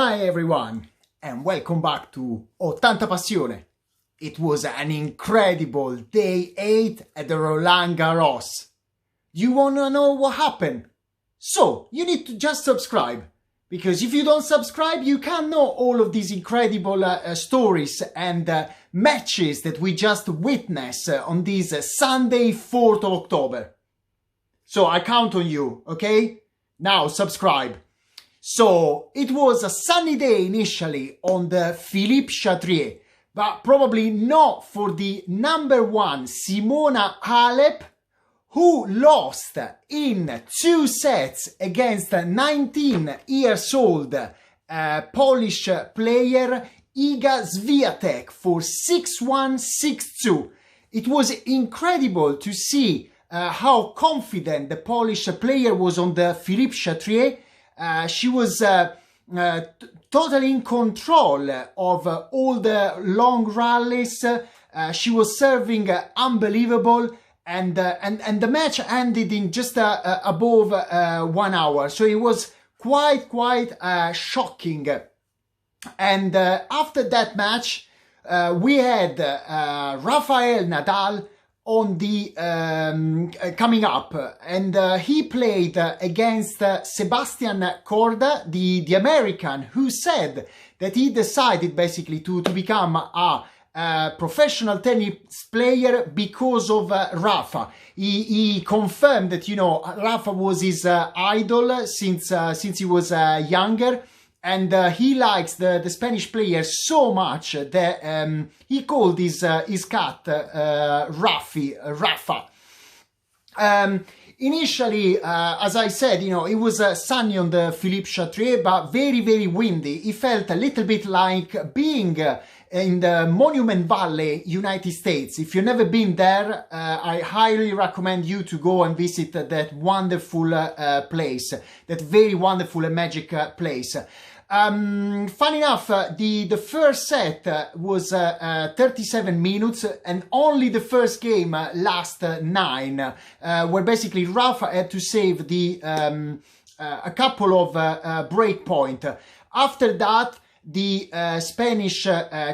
Hi everyone, and welcome back to Tanta Passione. It was an incredible day 8 at the Roland Garros. You wanna know what happened? So, you need to just subscribe, because if you don't subscribe, you can't know all of these incredible stories and matches that we just witnessed on this Sunday, 4th of October. So I count on you, okay? Now subscribe. So it was a sunny day initially on the Philippe Chatrier, but probably not for the number one Simona Halep, who lost in 2 sets against a 19-year-old Polish player Iga Swiatek for 6-1, 6-2. It was incredible to see how confident the Polish player was on the Philippe Chatrier. She was totally in control of all the long rallies. She was serving unbelievable, and the match ended in just above 1 hour. So it was quite shocking. And after that match, we had Rafael Nadal on the coming up, and he played against Sebastian Korda, the American, who said that he decided basically to become a professional tennis player because of Rafa. He confirmed that, you know, Rafa was his idol since he was younger. And he likes the Spanish player so much that he called his cat Rafa. Initially, as I said, you know, it was sunny on the Philippe Chatrier, but very windy. It felt a little bit like being in the Monument Valley, United States. If you've never been there, I highly recommend you to go and visit that wonderful place, that very wonderful and magic place. Fun enough, the first set was 37 minutes, and only the first game lasted 9, where basically Rafa had to save a couple of break point. After that, the Spanish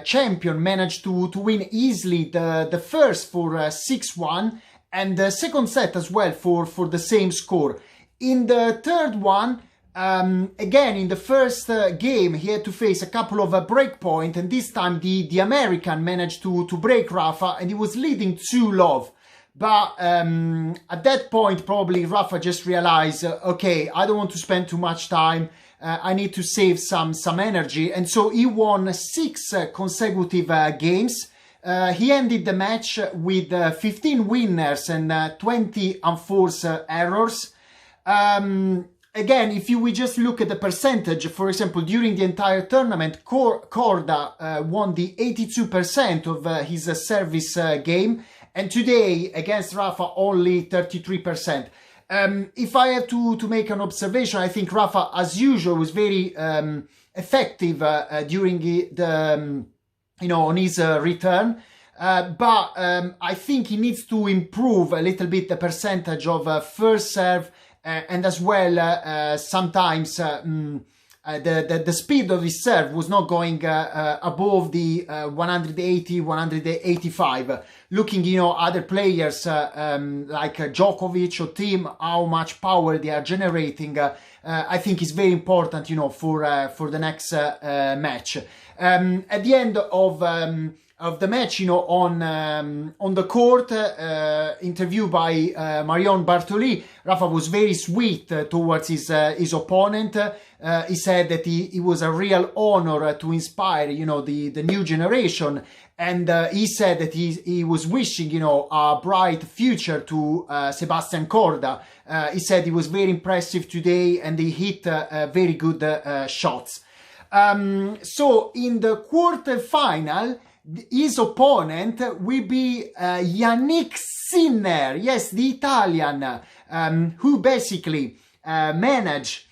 champion managed to win easily the first for 6-1, and the second set as well for the same score. In the third one, again, in the first game, he had to face a couple of break point, and this time the American managed to break Rafa, and he was leading 2-love. But at that point, probably Rafa just realized, okay, I don't want to spend too much time. I need to save some energy, and so he won 6 consecutive games. He ended the match with 15 winners and 20 unforced errors. Again, if you will just look at the percentage, for example, during the entire tournament, Korda won the 82% of his service game, and today against Rafa only 33%. If I have to make an observation, I think Rafa, as usual, was very effective during the you know, on his return. But I think he needs to improve a little bit the percentage of first serve. And as well, sometimes the speed of his serve was not going above the 180, 185. Looking, you know, other players like Djokovic or Thiem, how much power they are generating, I think is very important, you know, for the next match. At the end of the match, you know, on the court, interview by Marion Bartoli, Rafa was very sweet towards his opponent. He said that it was a real honor to inspire, you know, the new generation, and he said that he was wishing, you know, a bright future to Sebastian Korda. He said he was very impressive today, and he hit very good shots. So in the quarter-final, his opponent will be Yannick Sinner, yes, the Italian, who basically managed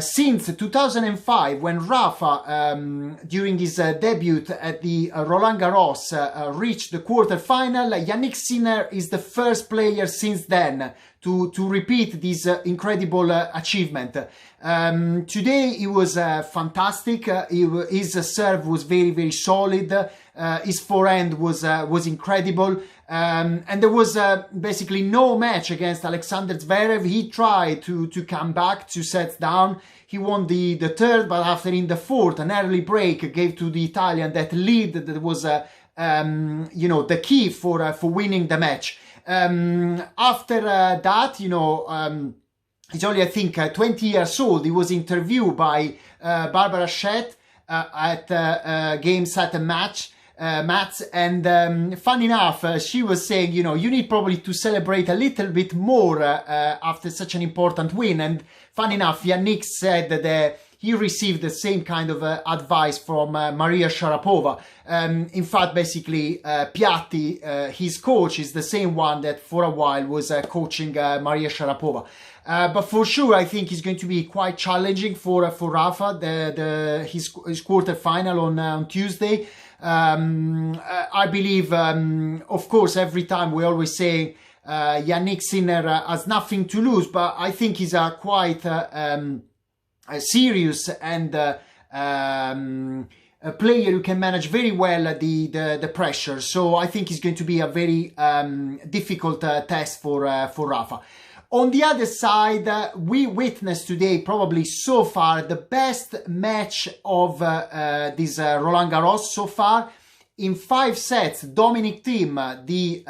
since 2005, when Rafa, during his debut at the Roland Garros, reached the quarterfinal. Yannick Sinner is the first player since then to repeat this incredible achievement. Today he was fantastic. His serve was very, very solid. His forehand was incredible. And there was basically no match against Alexander Zverev. He tried to come back 2 sets down. He won the third, but after in the fourth, an early break gave to the Italian that lead that was you know, the key for winning the match. After that, you know, he's only, I think, 20 years old. He was interviewed by Barbara Schett at Game Set and Match. Mats, and fun enough, she was saying, you know, you need probably to celebrate a little bit more after such an important win. And fun enough, Yannick said that he received the same kind of advice from Maria Sharapova. In fact, basically, Piatti, his coach, is the same one that for a while was coaching Maria Sharapova. But for sure, I think it's going to be quite challenging for Rafa, his quarterfinal on Tuesday. I believe, of course, every time we always say Yannick Sinner has nothing to lose, but I think he's a quite serious and a player who can manage very well the pressure. So I think it's going to be a very difficult test for Rafa. On the other side, we witnessed today probably so far the best match of this Roland Garros so far. In 5 sets, Dominic Thiem, the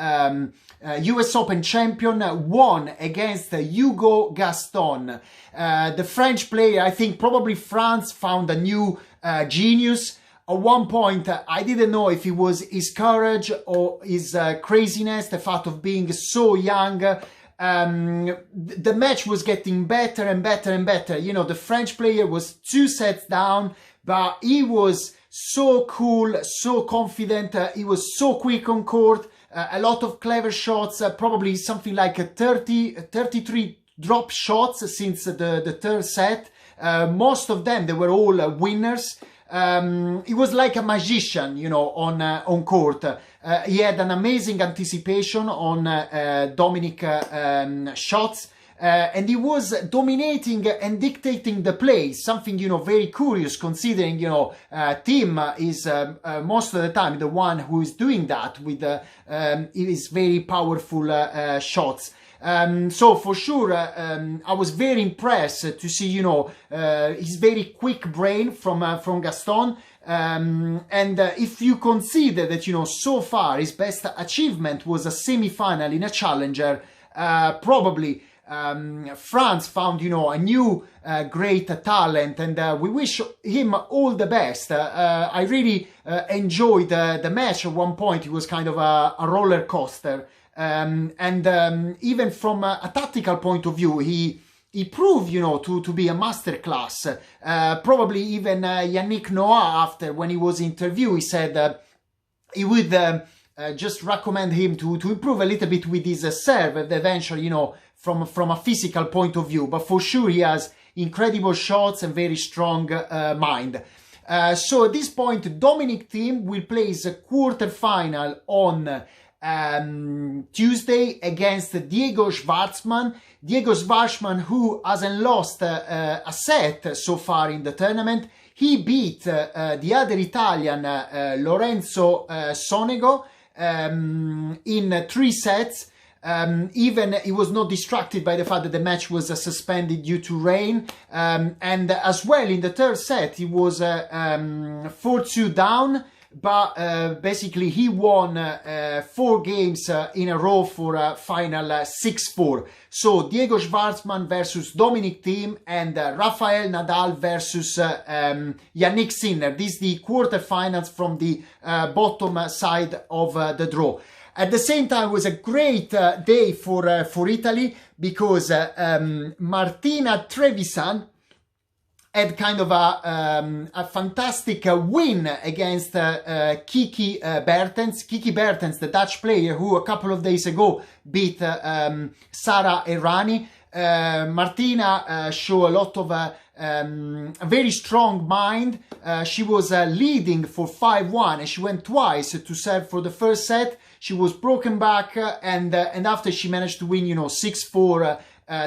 US Open champion, won against Hugo Gaston. The French player, I think probably France found a new genius. At one point, I didn't know if it was his courage or his craziness, the fact of being so young. The match was getting better and better and better. You know, the French player was 2 sets down, but he was so cool, so confident. He was so quick on court. A lot of clever shots, probably something like 33 drop shots since the third set. Most of them, they were all winners. He was like a magician, you know, on court. He had an amazing anticipation on Dominic shots, and he was dominating and dictating the play. Something, you know, very curious considering, you know, Thiem is most of the time the one who is doing that with his very powerful shots. So for sure, I was very impressed to see, you know, his very quick brain from Gaston. And if you consider that, you know, so far his best achievement was a semi-final in a challenger, probably France found, you know, a new great talent, and we wish him all the best. I really enjoyed the match. At one point, it was kind of a roller coaster. Even from a tactical point of view, he proved, you know, to be a masterclass. Probably even Yannick Noah, after when he was interviewed, he said he would just recommend him to improve a little bit with his serve eventually, you know, from a physical point of view. But for sure, he has incredible shots and very strong mind. So at this point, Dominic Thiem will play his quarterfinal on Tuesday against Diego Schwartzman. Diego Schwartzman, who hasn't lost a set so far in the tournament. He beat the other Italian, Lorenzo Sonego, in 3 sets. Even he was not distracted by the fact that the match was suspended due to rain. And as well in the third set, he was 4-2 down. But basically he won 4 games in a row for a final 6-4. So Diego Schwartzman versus Dominic Thiem and Rafael Nadal versus Yannick Sinner. These are the quarterfinals from the bottom side of the draw. At the same time, it was a great day for Italy because Martina Trevisan had kind of a fantastic win against Kiki Bertens. Kiki Bertens, the Dutch player who a couple of days ago beat Sara Errani. Martina showed a lot of a very strong mind. She was leading for 5-1 and she went twice to serve for the first set. She was broken back and after she managed to win, you know, 6-4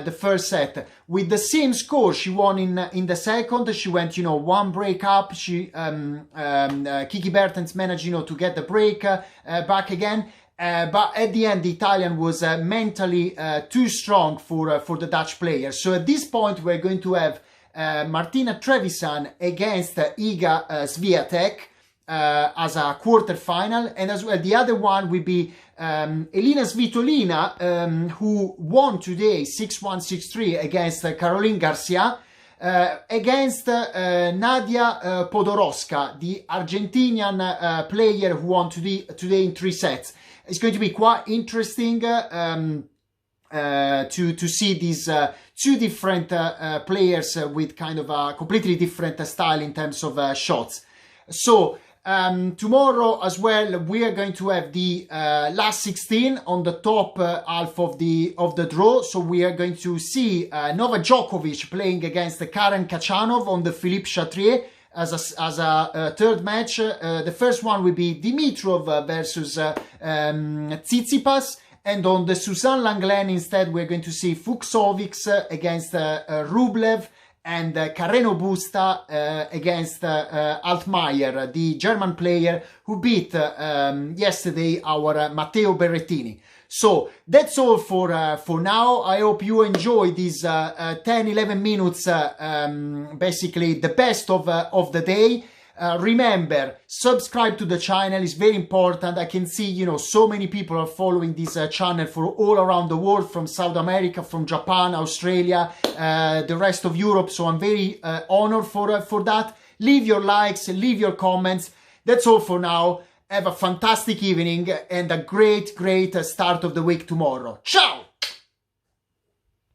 the first set. With the same score, she won in the second. She went, one break up. Kiki Bertens managed, to get the break back again. But at the end, the Italian was mentally too strong for the Dutch player. So at this point, we're going to have Martina Trevisan against Iga Swiatek as a quarter-final, and as well the other one will be Elina Svitolina, who won today 6-1, 6-3 against Caroline Garcia, against Nadia Podoroska, the Argentinian player who won today in 3 sets. It's going to be quite interesting to see these 2 different players with kind of a completely different style in terms of shots. So tomorrow as well, we are going to have the last 16 on the top half of the draw. So we are going to see Novak Djokovic playing against Karen Khachanov on the Philippe Chatrier as a third match. The first one will be Dimitrov versus Tsitsipas. And on the Suzanne Lenglen instead, we're going to see Fucsovics against Rublev, and Carreno Busta against Altmaier, the German player who beat yesterday our Matteo Berrettini. So that's all for now. I hope you enjoy these 10-11 minutes, basically the best of the day. Remember, subscribe to the channel, is very important. I can see, so many people are following this channel for all around the world, from South America, from Japan, Australia, the rest of Europe. So I'm very honored for that. Leave your likes, leave your comments. That's all for now. Have a fantastic evening and a great start of the week tomorrow. Ciao!